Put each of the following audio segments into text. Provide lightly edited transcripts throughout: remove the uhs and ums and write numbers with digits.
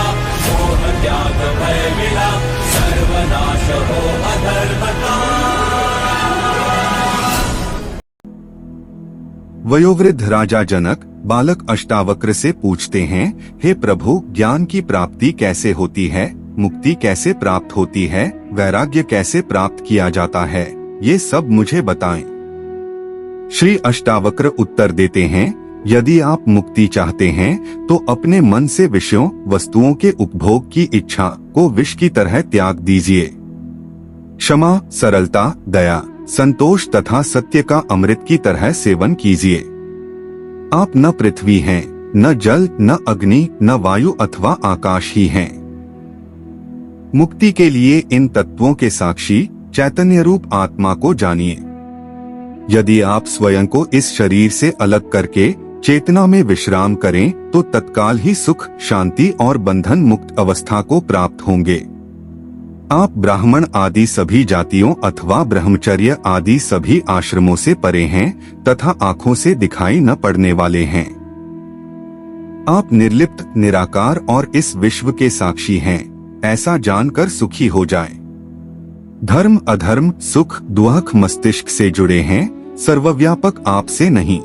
मिला, मोह त्याग भय मिला, सर्वनाश हो अधर्म का। वयोवृद्ध राजा जनक बालक अष्टावक्र से पूछते हैं, हे प्रभु, ज्ञान की प्राप्ति कैसे होती है, मुक्ति कैसे प्राप्त होती है, वैराग्य कैसे प्राप्त किया जाता है, ये सब मुझे बताएं। श्री अष्टावक्र उत्तर देते हैं, यदि आप मुक्ति चाहते हैं तो अपने मन से विषयों वस्तुओं के उपभोग की इच्छा को विष की तरह त्याग दीजिए। क्षमा, सरलता, दया, संतोष तथा सत्य का अमृत की तरह सेवन कीजिए। आप न पृथ्वी हैं, न जल, न अग्नि, न वायु अथवा आकाश ही हैं। मुक्ति के लिए इन तत्वों के साक्षी चैतन्य रूप आत्मा को जानिए। यदि आप स्वयं को इस शरीर से अलग करके चेतना में विश्राम करें तो तत्काल ही सुख, शांति और बंधन मुक्त अवस्था को प्राप्त होंगे। आप ब्राह्मण आदि सभी जातियों अथवा ब्रह्मचर्य आदि सभी आश्रमों से परे हैं तथा आंखों से दिखाई न पड़ने वाले हैं। आप निर्लिप्त, निराकार और इस विश्व के साक्षी हैं, ऐसा जानकर सुखी हो जाएं। धर्म अधर्म, सुख दुख मस्तिष्क से जुड़े हैं, सर्वव्यापक आपसे नहीं।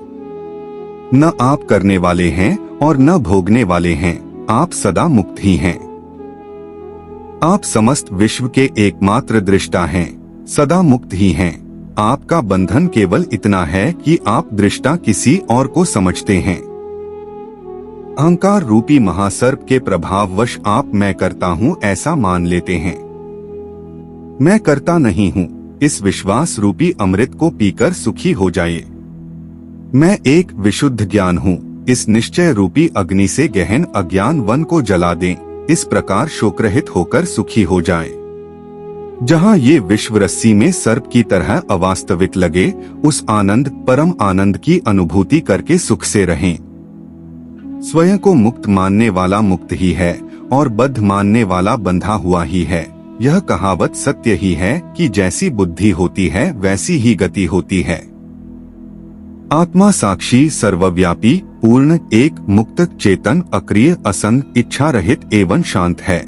न आप करने वाले हैं और न भोगने वाले हैं, आप सदा मुक्त ही हैं। आप समस्त विश्व के एकमात्र दृष्टा हैं, सदा मुक्त ही हैं। आपका बंधन केवल इतना है कि आप दृष्टा किसी और को समझते हैं। अहंकार रूपी महासर्प के प्रभाववश आप मैं करता हूँ ऐसा मान लेते हैं। मैं करता नहीं हूँ, इस विश्वास रूपी अमृत को पीकर सुखी हो जाइए। मैं एक विशुद्ध ज्ञान हूँ, इस निश्चय रूपी अग्नि से गहन अज्ञान वन को जला दें, इस प्रकार शोकरहित होकर सुखी हो जाएं। जहाँ ये विश्व रस्सी में सर्प की तरह अवास्तविक लगे, उस आनंद परम आनंद की अनुभूति करके सुख से रहें। स्वयं को मुक्त मानने वाला मुक्त ही है और बद्ध मानने वाला बंधा हुआ ही है। यह कहावत सत्य ही है कि जैसी बुद्धि होती है वैसी ही गति होती है। आत्मा साक्षी, सर्वव्यापी, पूर्ण, एक, मुक्त, चेतन, अक्रिय, असंग, इच्छा रहित एवं शांत है।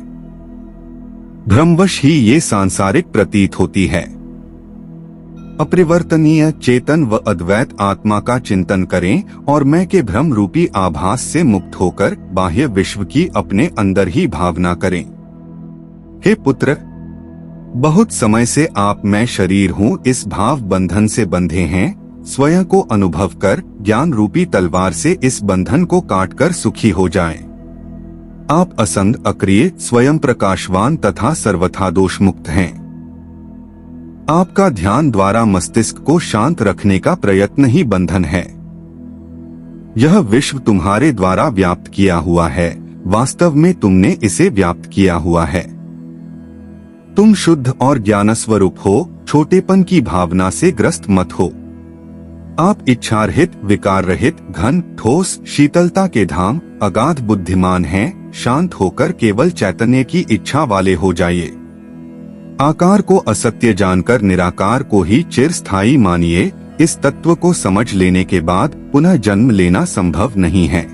भ्रमवश ही ये सांसारिक प्रतीत होती है। अपरिवर्तनीय, चेतन व अद्वैत आत्मा का चिंतन करें और मैं के भ्रम रूपी आभास से मुक्त होकर बाह्य विश्व की अपने अंदर ही भावना करें। हे पुत्र, बहुत समय से आप मैं शरीर हूँ इस भाव बंधन से बंधे हैं। स्वयं को अनुभव कर ज्ञान रूपी तलवार से इस बंधन को काटकर सुखी हो जाएं। आप असंग, अक्रिय, स्वयं प्रकाशवान तथा सर्वथा दोष मुक्त हैं। आपका ध्यान द्वारा मस्तिष्क को शांत रखने का प्रयत्न ही बंधन है। यह विश्व तुम्हारे द्वारा व्याप्त किया हुआ है, वास्तव में तुमने इसे व्याप्त किया हुआ है। तुम शुद्ध और ज्ञानस्वरूप हो, छोटेपन की भावना से ग्रस्त मत हो। आप इच्छा रहित, विकार रहित, घन, ठोस, शीतलता के धाम, अगाध बुद्धिमान हैं। शांत होकर केवल चैतन्य की इच्छा वाले हो जाइए। आकार को असत्य जानकर निराकार को ही चिरस्थायी मानिए। इस तत्व को समझ लेने के बाद पुनः जन्म लेना संभव नहीं है।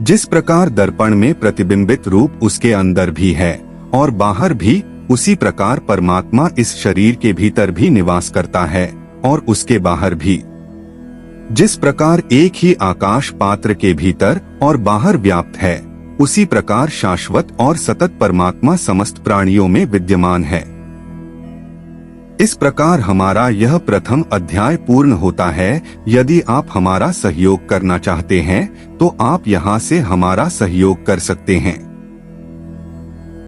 जिस प्रकार दर्पण में प्रतिबिंबित रूप उसके अंदर भी है और बाहर भी, उसी प्रकार परमात्मा इस शरीर के भीतर भी निवास करता है और उसके बाहर भी। जिस प्रकार एक ही आकाश पात्र के भीतर और बाहर व्याप्त है, उसी प्रकार शाश्वत और सतत परमात्मा समस्त प्राणियों में विद्यमान है। इस प्रकार हमारा यह प्रथम अध्याय पूर्ण होता है। यदि आप हमारा सहयोग करना चाहते हैं तो आप यहाँ से हमारा सहयोग कर सकते हैं।